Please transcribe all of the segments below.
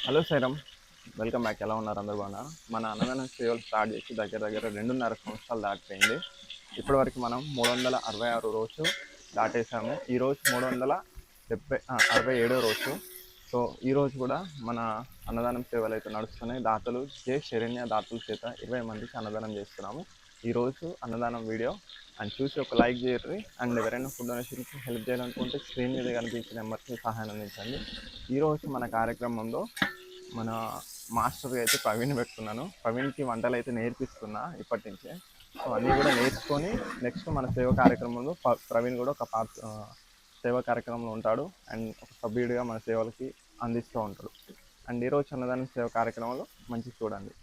Hello సైరం, welcome back. ఎలా ఉన్నారు? అందరు బాగున్నారు. మన అన్నదానం సేవలు స్టార్ట్ చేసి దగ్గర దగ్గర 2.5 సంవత్సరాలు దాటిపోయింది. ఇప్పటివరకు మనం 366 రోజు దాటేసాము. ఈరోజు 67 రోజు. సో ఈరోజు కూడా మన అన్నదానం సేవలు అయితే నడుస్తున్నాయి. దాతలు శరణ్య దాతల చేత 20 మందికి అన్నదానం చేస్తున్నాము. ఈరోజు అన్నదానం వీడియో అండ్ చూసి ఒక లైక్ చేయరు. అండ్ ఎవరైనా ఫుడ్ డొనేషన్కి హెల్ప్ చేయాలనుకుంటే స్క్రీన్ మీద కనిపించిన నెంబర్కి సహాయం అందించండి. ఈరోజు మన కార్యక్రమంలో మన మాస్టర్గా అయితే ప్రవీణ్ పెట్టుకున్నాను. ప్రవీణ్కి వంటలు అయితే నేర్పిస్తున్నా ఇప్పటి నుంచే. సో అన్నీ కూడా నేర్చుకొని నెక్స్ట్ మన సేవ కార్యక్రమంలో ప్రవీణ్ కూడా ఒక సేవా కార్యక్రమంలో ఉంటాడు అండ్ ఒక సభ్యుడిగా మన సేవలకి అందిస్తూ ఉంటాడు. అండ్ ఈరోజు అన్నదానం సేవ కార్యక్రమంలో మంచి చూడండి.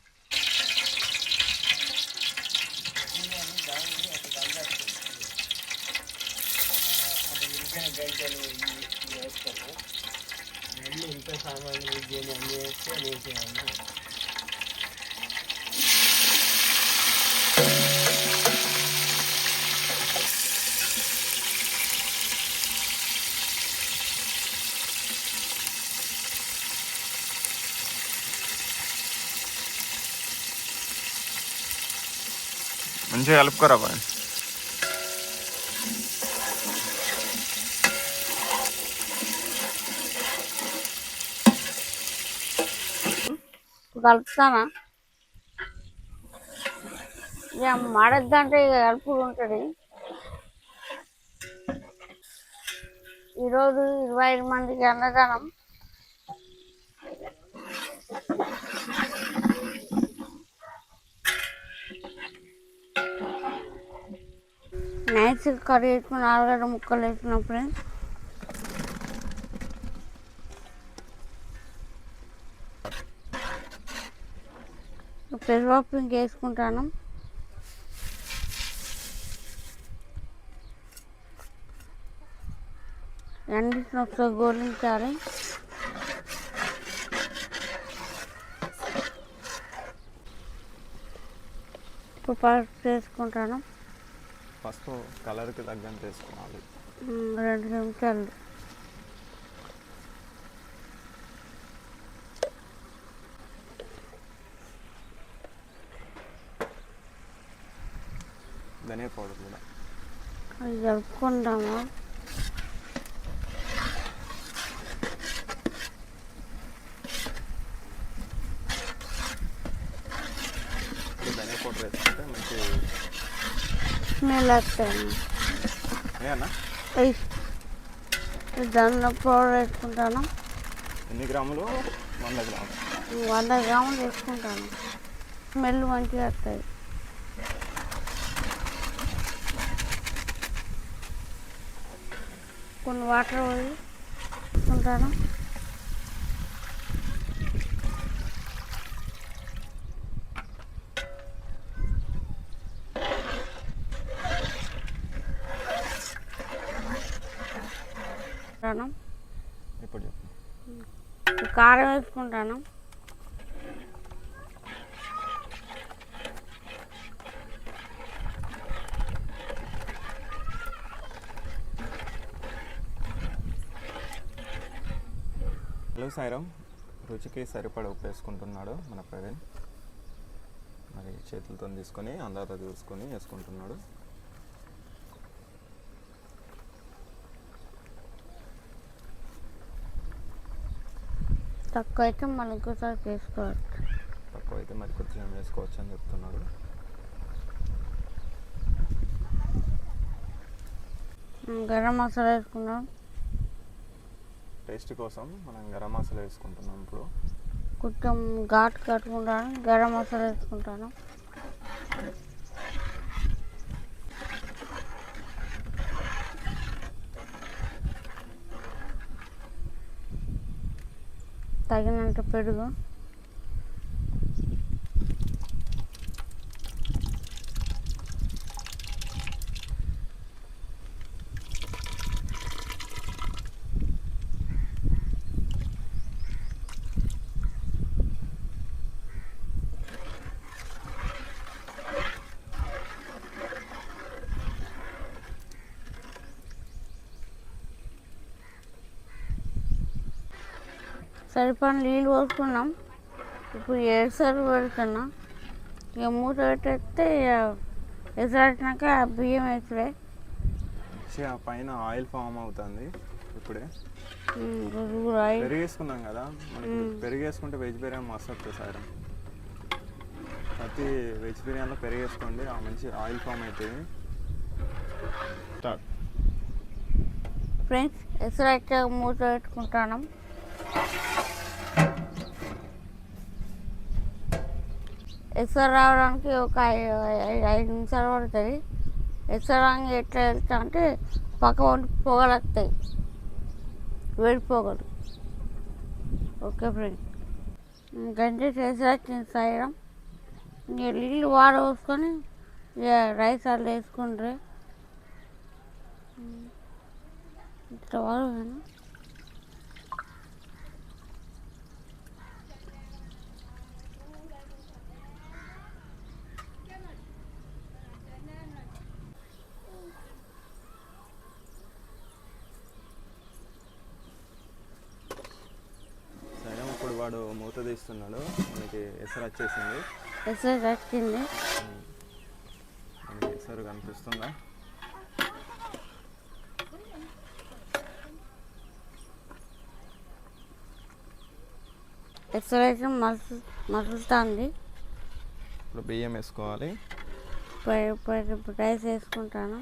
ఇంత సామాన్లు విద్యను అన్నీ వేస్తే వేసేయాలి. మంచిగా కలుపుకోరా బాయ్. కలుపుతానా ఇక మాడద్దంటే ఇక కలుపుడు ఉంటుంది. ఈరోజు 25 మందికి అన్నదానం. నైట్స్ కర్రీ వేసుకుని ఆలుగడ్డ ముక్కలు వేసుకున్నప్పుడే పెరుగు ఇంకేసుకుంటాను. రెండింటిని ఒకసారి గోలించాలి. ఇప్పుడు పసుపు వేసుకుంటాను. ఫస్ట్ కలర్కి తగ్గంత వేసుకోవాలి. 2 నిమిషాలు. ధనియా పౌడర్ కూడా అది కలుపుకుంటాము. ధనియా పౌడర్ వేసుకుంటే మంచి స్మెల్ వస్తాయి. ఏనా ధనియా పౌడర్ వేసుకుంటాను. ఎన్ని గ్రాములు? 100 గ్రాములు. 100 గ్రాములు వేసుకుంటాను. స్మెల్ మంచిగా వస్తుంది. కొన్ని వాటర్ వేసుకుంటాను. ఇప్పుడు కారం వేసుకుంటాను. హలో సాయిరాం, రుచికి సరిపడ ఉప్పు వేసుకుంటున్నాడు మన ప్రవీణ్. మరి చేతులతో తీసుకొని అందాత చూసుకొని వేసుకుంటున్నాడు. తక్కువ అయితే మళ్ళీ ఇంకోసారి వేసుకోవచ్చు. తక్కువ అయితే మరి కొంచెం వేసుకోవచ్చు అని చెప్తున్నాడు. గరం మసాలా వేసుకున్నాం. టేస్ట్ కోసం మనం గరం మసాలా వేసుకుంటున్నాం. ఇప్పుడు కొంచెం ఘాటు కట్టుకుంటాను. గరం మసాలా వేసుకుంటాను. తగినంత పెరుగు. సరిపడిన నీళ్ళు పోసుకున్నాం. ఇప్పుడు ఎసరు పెడుతున్నాం. ఇక మూత పెట్టేస్తే ఎసరు పెట్టినాక బియ్యం వేసుడే. మంచిగా పైన ఆయిల్ ఫామ్ అవుతుంది ఇప్పుడే. ఆయిల్ పెరుగు వేసుకున్నాం కదా, మనకి పెరుగు వేసుకుంటే వెజ్ బిర్యానీ మస్తు వస్తుంది సార్. ప్రతి వెజ్ బిర్యానీలో పెరుగు వేసుకోండి, ఆ మంచి ఆయిల్ ఫామ్ అవుతుంది. స్టార్ట్. ఫ్రెండ్స్, ఎసరు అయితే మూత పెట్టుకుంటాను. ఎసరు రావడానికి ఒక 5 నిమిషాలు పడుతుంది. ఎసరు రాంగి ఎట్లా వెళ్తా అంటే పక్క పొగలు వస్తాయి, వేడి పొగలు. ఓకే ఫ్రెండ్స్, గంటే ఎసరు వచ్చింది సాయడం. ఇక నీళ్ళు పోసుకొని ఇక రైస్ అట్లా వేసుకుంటారు. ఇట్లా వాడవేనా? సరే, ఇప్పుడు వాడు మూత తీస్తున్నాడు. మనకి ఎసరు వచ్చేసింది. ఎసరు వచ్చింది. మనకి ఎసరు కనిపిస్తుందా? ఎసరు అయితే మసులుతుంది. ఇప్పుడు బియ్యం వేసుకోవాలి. రైస్ వేసుకుంటాను.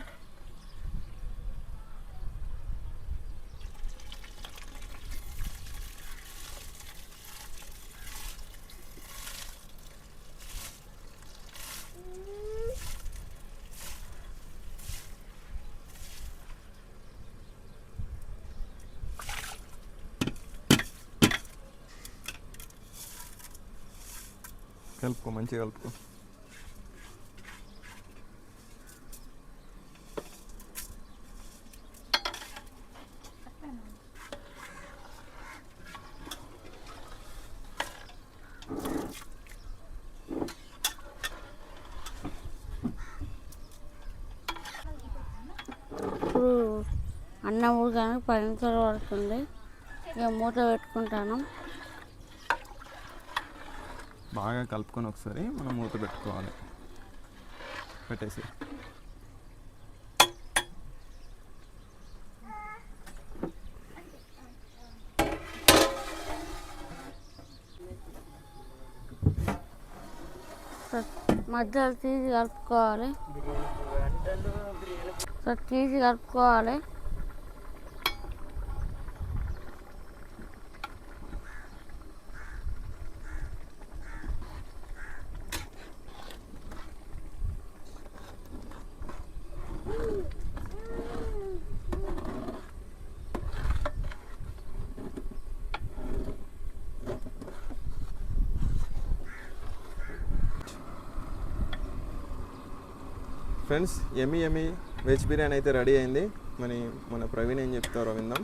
కలుపుకో, మంచిగా కలుపుకో. ఇప్పుడు అన్నం ఉడకడానికి 10 నిమిషాలు పడుతుంది. ఇక మూత పెట్టుకుంటాను. బాగా కలుపుకొని ఒకసారి మనం మూత పెట్టుకోవాలి. పెట్టేసి మధ్యలో తీసి కలుపుకోవాలి. తీసి కలుపుకోవాలి. ఫ్రెండ్స్, ఎమ్మి వెజ్ బిర్యానీ అయితే రెడీ అయింది. మన ప్రవీణ్ ఏం చెప్తారో విందాం.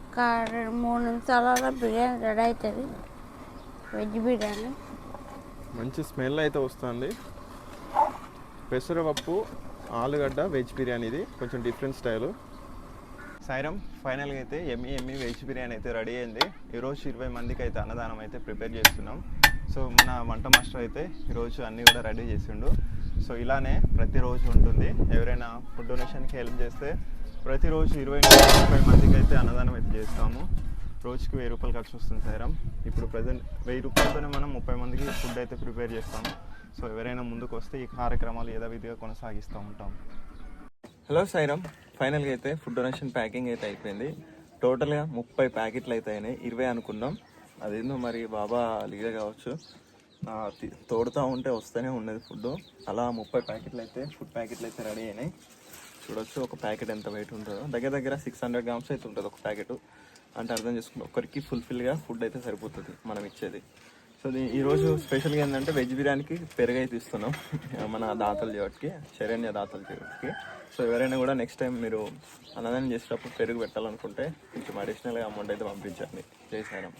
ఒక 2-3 నిమిషాలలో బిర్యానీ రెడీ అవుతుంది. వెజ్ బిర్యానీ మంచి స్మెల్ అయితే వస్తుంది. పెసరపప్పు ఆలుగడ్డ వెజ్ బిర్యానీ, ఇది కొంచెం డిఫరెంట్ స్టైలు. సాయిరామ్, ఫైనల్గా అయితే ఎమ్మి వెజ్ బిర్యానీ అయితే రెడీ అయింది. ఈరోజు 20 మందికి అయితే అన్నదానం అయితే ప్రిపేర్ చేస్తున్నాం. సో మన వంట మాస్టర్ అయితే ఈరోజు అన్నీ కూడా రెడీ చేసిండు. సో ఇలానే ప్రతిరోజు ఉంటుంది. ఎవరైనా ఫుడ్ డొనేషన్కి హెల్ప్ చేస్తే ప్రతిరోజు 20-30 మందికి అయితే అన్నదానం అయితే చేస్తాము. రోజుకి 1000 రూపాయలు ఖర్చు వస్తుంది సాయిరామ్. ఇప్పుడు ప్రజెంట్ 1000 రూపాయలతోనే మనం 30 మందికి ఫుడ్ అయితే ప్రిపేర్ చేస్తాము. సో ఎవరైనా ముందుకు వస్తే ఈ కార్యక్రమాలు యథావిధిగా కొనసాగిస్తూ ఉంటాం. హలో సాయిరామ్, ఫైనల్గా అయితే ఫుడ్ డొనేషన్ ప్యాకింగ్ అయితే అయిపోయింది. టోటల్గా 30 ప్యాకెట్లు అయితే అయినాయి. 20 అనుకున్నాం, అదేందో మరి బాబా లీల కావచ్చు, తోడుతూ ఉంటే వస్తూనే ఉన్నది ఫుడ్. అలా 30 ప్యాకెట్లు అయితే ఫుడ్ ప్యాకెట్లు అయితే రెడీ అయినాయి. చూడొచ్చు ఒక ప్యాకెట్ ఎంత వెయిట్ ఉంటుందో. దగ్గర 600 గ్రామ్స్ అయితే ఉంటుంది ఒక ప్యాకెట్. అంటే అర్థం చేసుకుంటే ఒక్కరికి ఫుల్ఫిల్గా ఫుడ్ అయితే సరిపోతుంది మనం ఇచ్చేది. సో ఈరోజు స్పెషల్గా ఏంటంటే వెజ్ బిర్యానీకి పెరుగు అయితే ఇస్తున్నాం మన దాతల చోటుకి, శరణ్య దాతల చోటుకి. సో ఎవరైనా కూడా నెక్స్ట్ టైం మీరు అన్నదానం చేసేటప్పుడు పెరుగు పెట్టాలనుకుంటే కొంచెం అడిషనల్గా అమౌంట్ అయితే పంపించండి. జై సాయిరామ్.